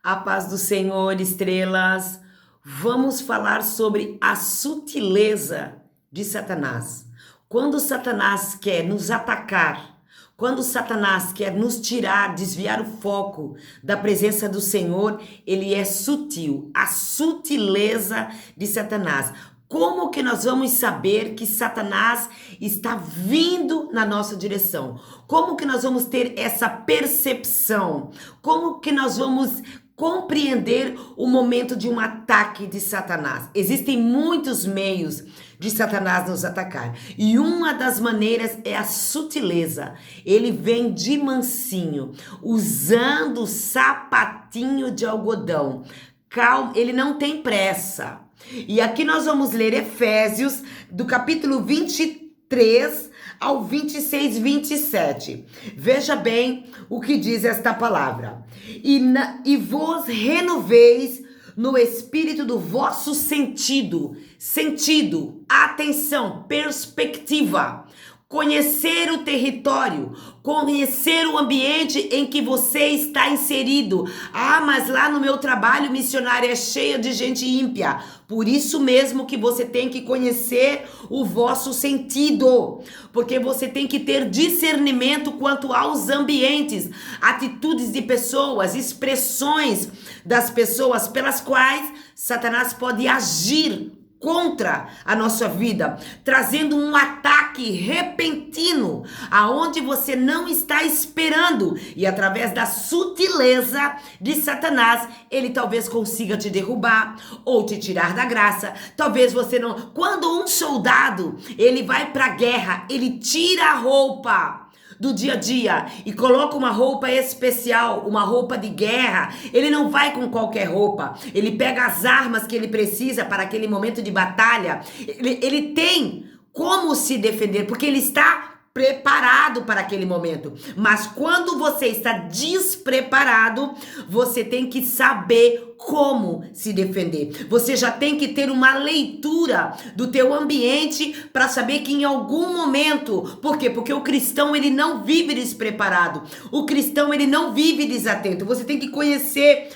A paz do Senhor, estrelas. Vamos falar sobre a sutileza de Satanás. Quando Satanás quer nos atacar, quando Satanás quer nos tirar, desviar o foco da presença do Senhor, ele é sutil. A sutileza de Satanás. Como que nós vamos saber que Satanás está vindo na nossa direção? Como que nós vamos ter essa percepção? Como que nós vamos compreender o momento de um ataque de Satanás? Existem muitos meios de Satanás nos atacar. E uma das maneiras é a sutileza. Ele vem de mansinho, usando sapatinho de algodão. Calma, ele não tem pressa. E aqui nós vamos ler Efésios, do capítulo 23 ao 26, 27. Veja bem o que diz esta palavra. E vos renoveis no espírito do vosso sentido. Sentido, atenção, perspectiva. Conhecer o território, conhecer o ambiente em que você está inserido. Ah, mas lá no meu trabalho missionário é cheio de gente ímpia. Por isso mesmo que você tem que conhecer o vosso sentido, porque você tem que ter discernimento quanto aos ambientes, atitudes de pessoas, expressões das pessoas pelas quais Satanás pode agir contra a nossa vida, trazendo um ataque repentino aonde você não está esperando, e através da sutileza de Satanás, ele talvez consiga te derrubar ou te tirar da graça. Talvez você não. Quando um soldado, ele vai para a guerra, ele tira a roupa do dia a dia e coloca uma roupa especial, uma roupa de guerra. Ele não vai com qualquer roupa. Ele pega as armas que ele precisa para aquele momento de batalha. Ele tem como se defender, porque ele está preparado para aquele momento. Mas quando você está despreparado, você tem que saber como se defender. Você já tem que ter uma leitura do teu ambiente para saber que em algum momento, por quê? Porque o cristão, ele não vive despreparado. O cristão, ele não vive desatento. Você tem que conhecer,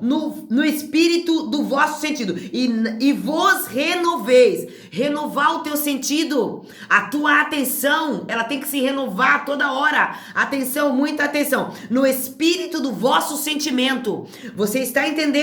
no espírito do vosso sentido. E vos renoveis. Renovar o teu sentido. A tua atenção, ela tem que se renovar toda hora. Atenção, muita atenção. No espírito do vosso sentimento. Você está entendendo?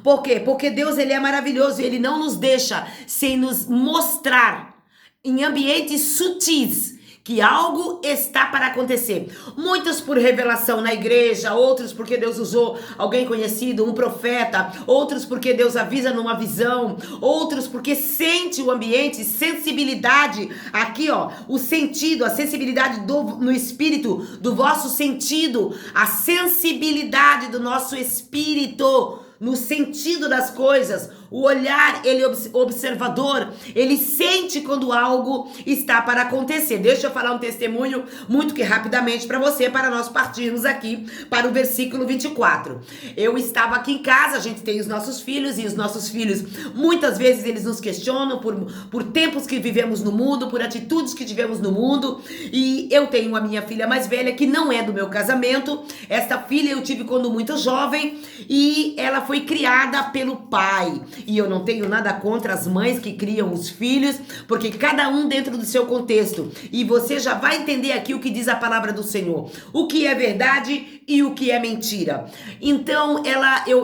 Por quê? Porque Deus, ele é maravilhoso. Ele não nos deixa sem nos mostrar em ambientes sutis que algo está para acontecer. Muitos por revelação na igreja, outros porque Deus usou alguém conhecido, um profeta, outros porque Deus avisa numa visão, outros porque sente o ambiente, sensibilidade. Aqui, o sentido, a sensibilidade no espírito, do vosso sentido, a sensibilidade do nosso espírito, no sentido das coisas. O olhar, ele é observador, ele sente quando algo está para acontecer. Deixa eu falar um testemunho muito que rapidamente para você, para nós partirmos aqui para o versículo 24. Eu estava aqui em casa, a gente tem os nossos filhos, e os nossos filhos, muitas vezes eles nos questionam por tempos que vivemos no mundo, por atitudes que tivemos no mundo, e eu tenho a minha filha mais velha, que não é do meu casamento. Esta filha eu tive quando muito jovem, e ela foi criada pelo pai. E eu não tenho nada contra as mães que criam os filhos, porque cada um dentro do seu contexto. E você já vai entender aqui o que diz a palavra do Senhor. O que é verdade e o que é mentira. Então,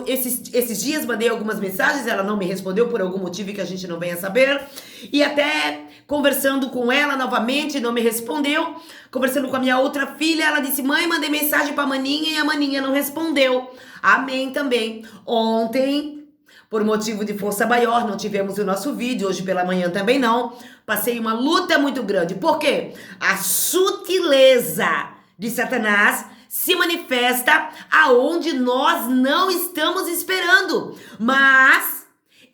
esses dias mandei algumas mensagens, ela não me respondeu por algum motivo que a gente não venha saber. E até conversando com ela novamente, não me respondeu. Conversando com a minha outra filha, ela disse: mãe, mandei mensagem pra maninha e a maninha não respondeu. Amém também. Ontem, por motivo de força maior, não tivemos o nosso vídeo, hoje pela manhã também não. Passei uma luta muito grande. Por quê? A sutileza de Satanás se manifesta aonde nós não estamos esperando. Mas,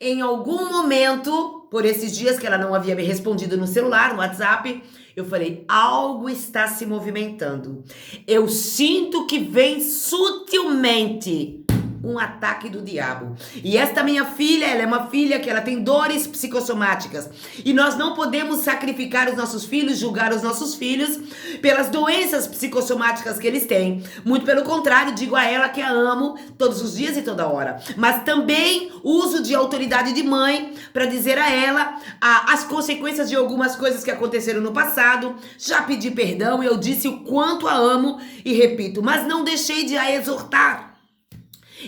em algum momento, por esses dias que ela não havia me respondido no celular, no WhatsApp, eu falei: algo está se movimentando. Eu sinto que vem sutilmente um ataque do diabo. E esta minha filha, ela é uma filha que ela tem dores psicossomáticas. E nós não podemos sacrificar os nossos filhos, julgar os nossos filhos pelas doenças psicossomáticas que eles têm. Muito pelo contrário, digo a ela que a amo todos os dias e toda hora. Mas também uso de autoridade de mãe para dizer a ela as consequências de algumas coisas que aconteceram no passado. Já pedi perdão e eu disse o quanto a amo e repito, mas não deixei de a exortar.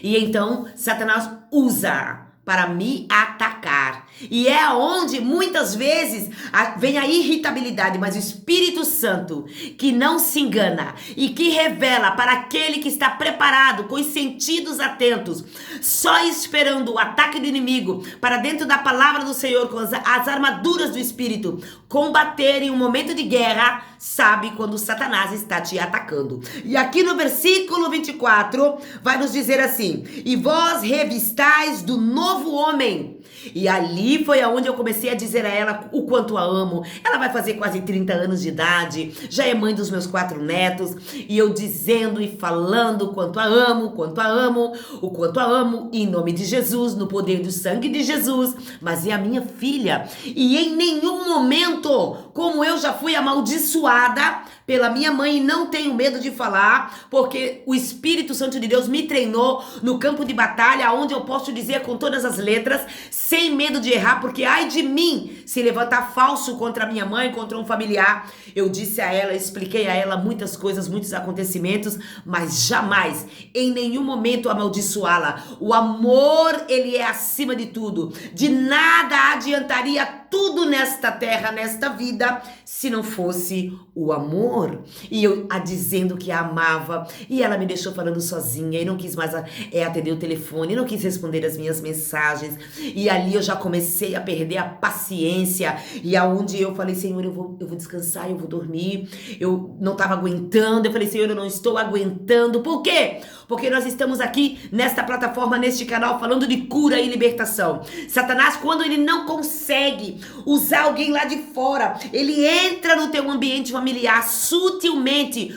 E então Satanás usa para me atacar. E é onde muitas vezes vem a irritabilidade, mas o Espírito Santo, que não se engana e que revela para aquele que está preparado, com os sentidos atentos, só esperando o ataque do inimigo, para dentro da palavra do Senhor, com as armaduras do Espírito, combater em um momento de guerra, sabe quando Satanás está te atacando. E aqui no versículo 24, vai nos dizer assim: e vós revistais do novo homem. E ali foi aonde eu comecei a dizer a ela o quanto a amo. Ela vai fazer quase 30 anos de idade, já é mãe dos meus 4 netos, e eu dizendo e falando o quanto a amo, o quanto a amo, o quanto a amo, em nome de Jesus, no poder do sangue de Jesus. Mas é a minha filha, e em nenhum momento, como eu já fui amaldiçoada pela minha mãe, e não tenho medo de falar, porque o Espírito Santo de Deus me treinou no campo de batalha, onde eu posso dizer com todas as letras, sem medo de errar, porque ai de mim se levantar falso contra a minha mãe, contra um familiar. Eu disse a ela, expliquei a ela muitas coisas, muitos acontecimentos, mas jamais, em nenhum momento amaldiçoá-la. O amor, ele é acima de tudo. De nada adiantaria tudo nesta terra, nesta vida, se não fosse o amor. E eu dizendo que a amava, e ela me deixou falando sozinha, e não quis mais atender o telefone, não quis responder as minhas mensagens, e ali eu já comecei a perder a paciência, e aonde eu falei, Senhor, eu vou descansar, eu vou dormir. Eu não estava aguentando, eu falei, Senhor, eu não estou aguentando. Por quê? Porque nós estamos aqui nesta plataforma, neste canal, falando de cura e libertação. Satanás, quando ele não consegue usar alguém lá de fora, ele entra no teu ambiente familiar sutilmente.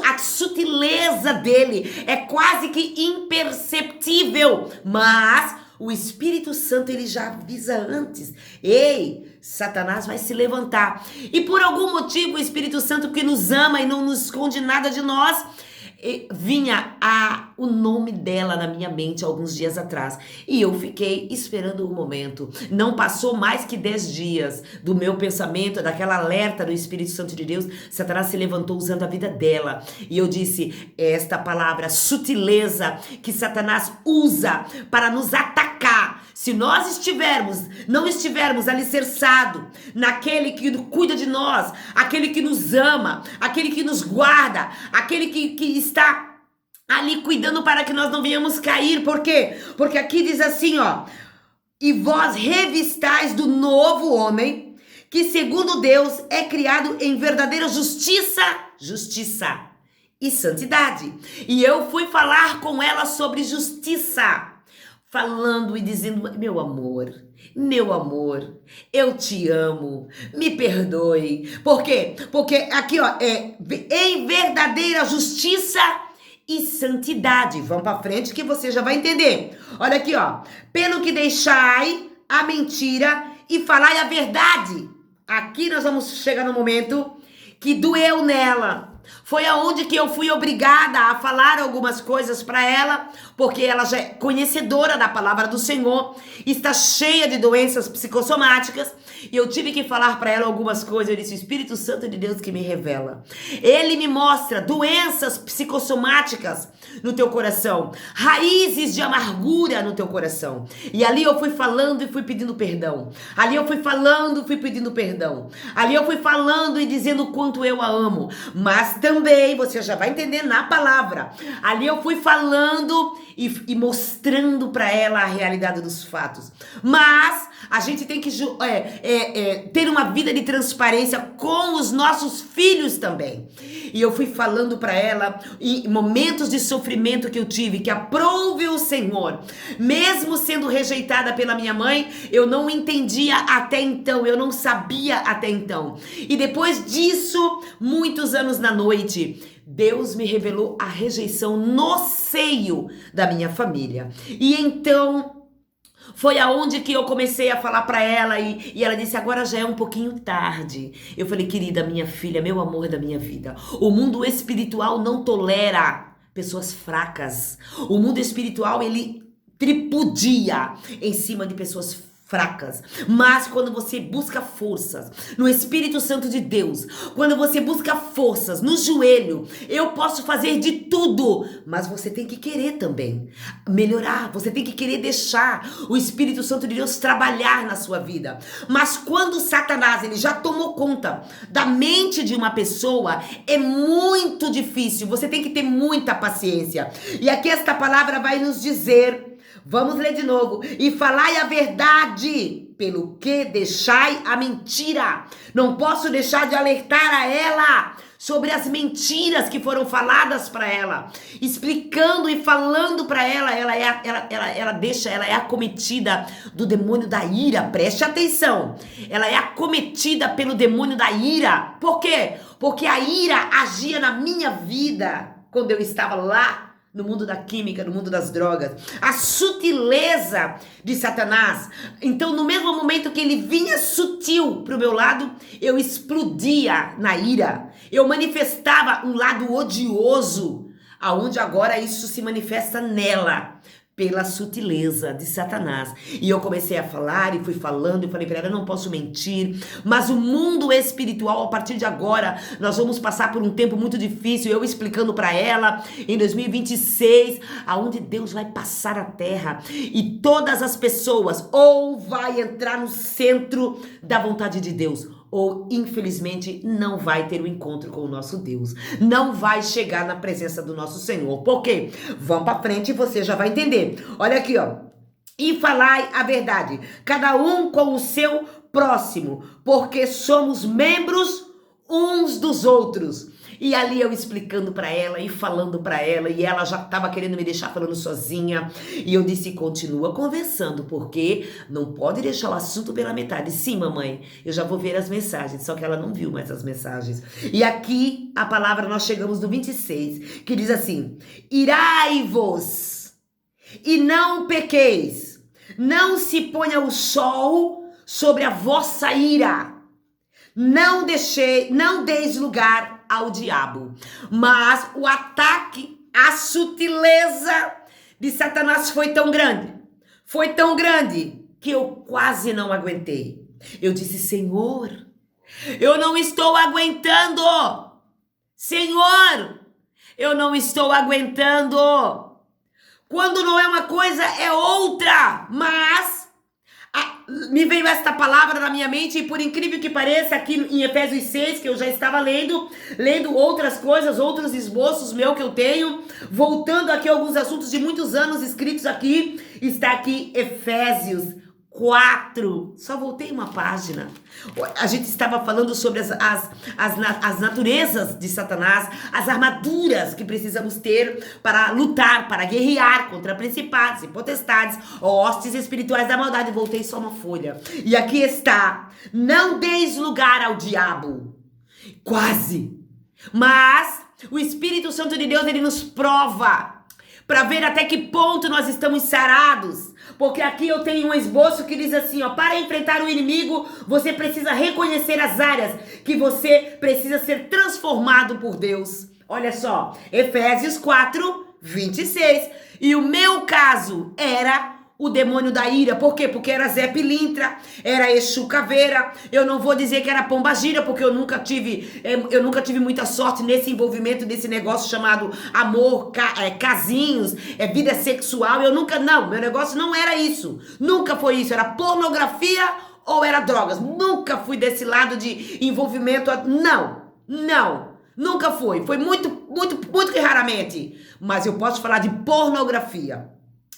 A sutileza dele é quase que imperceptível, mas o Espírito Santo, ele já avisa antes. Ei, Satanás vai se levantar. E por algum motivo, o Espírito Santo, que nos ama e não nos esconde nada de nós, vinha o nome dela na minha mente alguns dias atrás. E eu fiquei esperando o momento. Não passou mais que 10 dias do meu pensamento, daquela alerta do Espírito Santo de Deus. Satanás se levantou usando a vida dela. E eu disse, esta palavra, sutileza, que Satanás usa para nos atacar. Se nós não estivermos alicerçados naquele que cuida de nós, aquele que nos ama, aquele que nos guarda, aquele que está ali cuidando para que nós não venhamos cair. Por quê? Porque aqui diz assim, ó, e vós revistais do novo homem, que segundo Deus é criado em verdadeira justiça e santidade. E eu fui falar com ela sobre justiça, falando e dizendo, meu amor, eu te amo, me perdoe. Por quê? Porque aqui, ó, em verdadeira justiça e santidade. Vamos pra frente que você já vai entender. Olha aqui, ó. Pelo que deixai a mentira e falai a verdade. Aqui nós vamos chegar no momento que doeu nela. Foi aonde que eu fui obrigada a falar algumas coisas para ela, porque ela já é conhecedora da palavra do Senhor, está cheia de doenças psicossomáticas, e eu tive que falar para ela algumas coisas. Eu disse, o Espírito Santo de Deus que me revela. Ele me mostra doenças psicossomáticas no teu coração, raízes de amargura no teu coração. E ali eu fui falando e fui pedindo perdão. Ali eu fui falando e fui pedindo perdão. Ali eu fui falando e dizendo o quanto eu a amo. Mas também, você já vai entender na palavra, ali eu fui falando e mostrando para ela a realidade dos fatos. Mas a gente tem que ter uma vida de transparência com os nossos filhos também. E eu fui falando para ela em momentos de sofrimento que eu tive, que aprove o Senhor. Mesmo sendo rejeitada pela minha mãe, eu não entendia até então, eu não sabia até então. E depois disso, muitos anos na noite, Deus me revelou a rejeição no seio da minha família. E então foi aonde que eu comecei a falar pra ela e ela disse, agora já é um pouquinho tarde. Eu falei, querida, minha filha, meu amor da minha vida, o mundo espiritual não tolera pessoas fracas. O mundo espiritual, ele tripudia em cima de pessoas fracas. Mas quando você busca forças no Espírito Santo de Deus, quando você busca forças no joelho, eu posso fazer de tudo, mas você tem que querer também melhorar, você tem que querer deixar o Espírito Santo de Deus trabalhar na sua vida. Mas quando Satanás, ele já tomou conta da mente de uma pessoa, é muito difícil, você tem que ter muita paciência. E aqui esta palavra vai nos dizer, vamos ler de novo. E falai a verdade, pelo que deixai a mentira. Não posso deixar de alertar a ela sobre as mentiras que foram faladas para ela, explicando e falando para ela. Ela é acometida do demônio da ira. Preste atenção. Ela é acometida pelo demônio da ira. Por quê? Porque a ira agia na minha vida quando eu estava lá no mundo da química, no mundo das drogas. A sutileza de Satanás. Então, no mesmo momento que ele vinha sutil pro meu lado, eu explodia na ira. Eu manifestava um lado odioso, aonde agora isso se manifesta nela, pela sutileza de Satanás. E eu comecei a falar e fui falando e falei para ela, eu não posso mentir, mas o mundo espiritual, a partir de agora, nós vamos passar por um tempo muito difícil. Eu explicando para ela, em 2026, aonde Deus vai passar a terra e todas as pessoas ou vai entrar no centro da vontade de Deus, ou infelizmente não vai ter o encontro com o nosso Deus, não vai chegar na presença do nosso Senhor. Por quê? Vamos para frente e você já vai entender. Olha aqui, ó. E falai a verdade, cada um com o seu próximo, porque somos membros uns dos outros. E ali eu explicando pra ela e falando pra ela, e ela já tava querendo me deixar falando sozinha. E eu disse, continua conversando, porque não pode deixar o assunto pela metade. Sim, mamãe, eu já vou ver as mensagens, só que ela não viu mais as mensagens. E aqui a palavra, nós chegamos no 26, que diz assim, irai-vos e não pequeis, não se ponha o sol sobre a vossa ira, não deis lugar ao diabo. Mas o ataque, a sutileza de Satanás foi tão grande, que eu quase não aguentei. Eu disse, Senhor, eu não estou aguentando. Senhor, eu não estou aguentando. Quando não é uma coisa, é outra. Mas me veio esta palavra na minha mente e por incrível que pareça, aqui em Efésios 6, que eu já estava lendo outras coisas, outros esboços meus que eu tenho, voltando aqui a alguns assuntos de muitos anos escritos aqui, está aqui Efésios 4, só voltei uma página. A gente estava falando sobre as naturezas de Satanás, as armaduras que precisamos ter para lutar, para guerrear contra principados e potestades, hostes espirituais da maldade. Voltei só uma folha. E aqui está, não deis lugar ao diabo. Quase. Mas o Espírito Santo de Deus, ele nos prova para ver até que ponto nós estamos sarados. Porque aqui eu tenho um esboço que diz assim, ó, para enfrentar o inimigo, você precisa reconhecer as áreas que você precisa ser transformado por Deus. Olha só, Efésios 4, 26. E o meu caso era o demônio da ira. Por quê? Porque era Zé Pilintra, era Exu Caveira. Eu não vou dizer que era Pombagira, porque eu nunca tive muita sorte nesse envolvimento desse negócio chamado amor, casinhos, vida sexual. Não, meu negócio não era isso. Nunca foi isso. Era pornografia ou era drogas. Nunca fui desse lado de envolvimento. Não. Nunca foi. Foi muito que raramente. Mas eu posso falar de pornografia.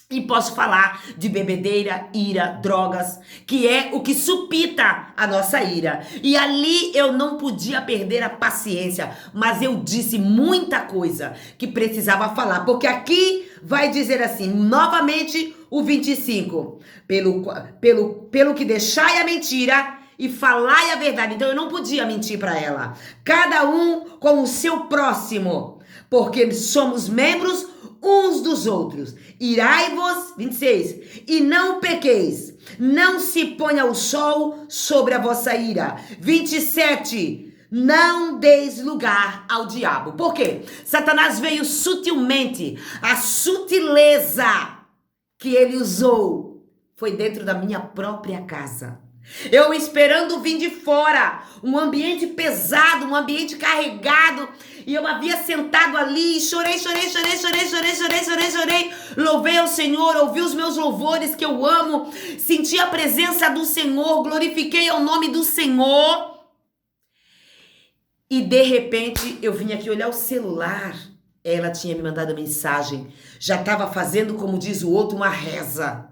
E posso falar de bebedeira, ira, drogas, que é o que supita a nossa ira. E ali eu não podia perder a paciência, mas eu disse muita coisa que precisava falar. Porque aqui vai dizer assim, novamente o 25. Pelo que deixai a mentira e falai a verdade. Então eu não podia mentir para ela. Cada um com o seu próximo. porque somos membros uns dos outros. Irai-vos, 26, e não pequeis, não se ponha o sol sobre a vossa ira. 27, não deis lugar ao diabo. Por quê? Satanás veio sutilmente. A sutileza que ele usou foi dentro da minha própria casa. Eu esperando vir de fora, um ambiente pesado, um ambiente carregado, e eu havia sentado ali, chorei, louvei ao Senhor, ouvi os meus louvores que eu amo, senti a presença do Senhor, glorifiquei ao nome do Senhor, e de repente eu vim aqui olhar o celular, ela tinha me mandado mensagem, já estava fazendo, como diz o outro, uma reza.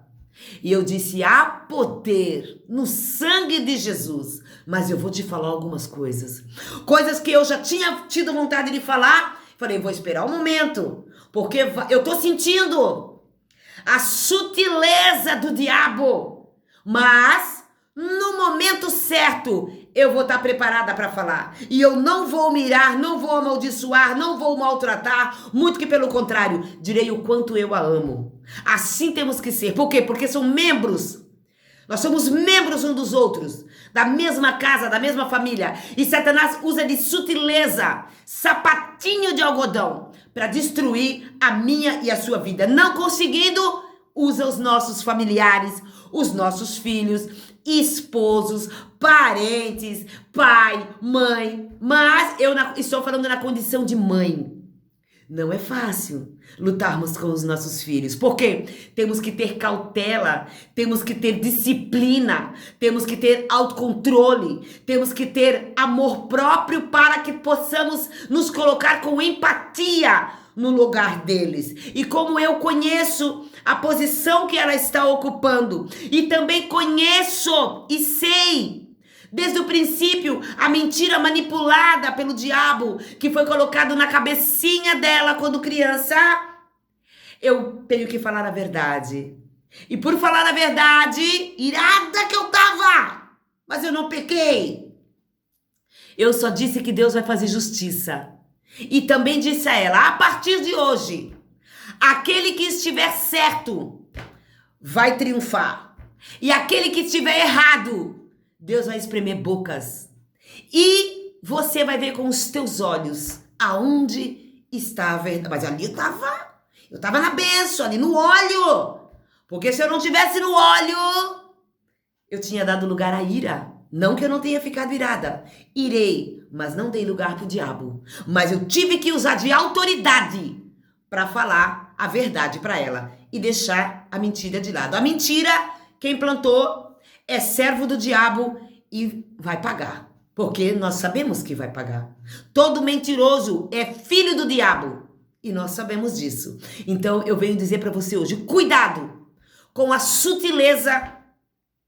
E eu disse, há poder no sangue de Jesus. Mas eu vou te falar algumas coisas. Coisas que eu já tinha tido vontade de falar. Falei, vou esperar um momento. Porque eu tô sentindo a sutileza do diabo. Mas, no momento certo, eu vou estar preparada para falar. E eu não vou mirar, não vou amaldiçoar, não vou maltratar. Muito que pelo contrário, direi o quanto eu a amo. Assim temos que ser. Por quê? Porque são membros. Nós somos membros uns dos outros. Da mesma casa, da mesma família. E Satanás usa de sutileza, sapatinho de algodão, para destruir a minha e a sua vida. Não conseguindo, usa os nossos familiares, os nossos filhos, esposos, parentes, pai, mãe. Mas eu estou falando na condição de mãe. Não é fácil lutarmos com os nossos filhos. Por quê? Temos que ter cautela, temos que ter disciplina, temos que ter autocontrole, temos que ter amor próprio para que possamos nos colocar com empatia no lugar deles. E como eu conheço a posição que ela está ocupando, e também conheço e sei desde o princípio, a mentira manipulada pelo diabo, que foi colocado na cabecinha dela quando criança, eu tenho que falar a verdade. E por falar a verdade, irada que eu tava, mas eu não pequei. Eu só disse que Deus vai fazer justiça. E também disse a ela, a partir de hoje, aquele que estiver certo vai triunfar. E aquele que estiver errado, Deus vai espremer bocas. E você vai ver com os teus olhos aonde está a verdade. Mas ali eu tava na bênção, ali no óleo. Porque se eu não tivesse no óleo, eu tinha dado lugar à ira. Não que eu não tenha ficado irada. Irei, mas não dei lugar pro diabo. Mas eu tive que usar de autoridade para falar a verdade para ela e deixar a mentira de lado. A mentira, quem plantou, é servo do diabo e vai pagar. Porque nós sabemos que vai pagar. Todo mentiroso é filho do diabo. E nós sabemos disso. Então eu venho dizer para você hoje, cuidado com a sutileza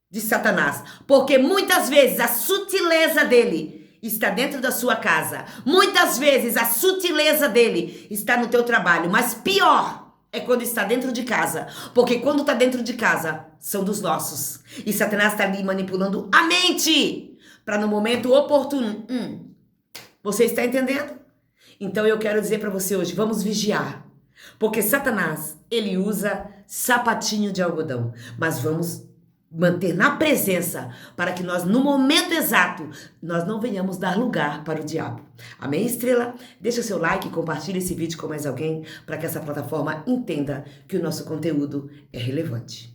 de Satanás. Porque muitas vezes a sutileza dele está dentro da sua casa. Muitas vezes a sutileza dele está no teu trabalho. Mas pior é quando está dentro de casa. Porque quando está dentro de casa, são dos nossos. E Satanás está ali manipulando a mente. Para no momento oportuno. Você está entendendo? Então eu quero dizer para você hoje, vamos vigiar. Porque Satanás, ele usa sapatinho de algodão. Mas vamos manter na presença para que nós, no momento exato, nós não venhamos dar lugar para o diabo. Amém, estrela? Deixa seu like e compartilha esse vídeo com mais alguém para que essa plataforma entenda que o nosso conteúdo é relevante.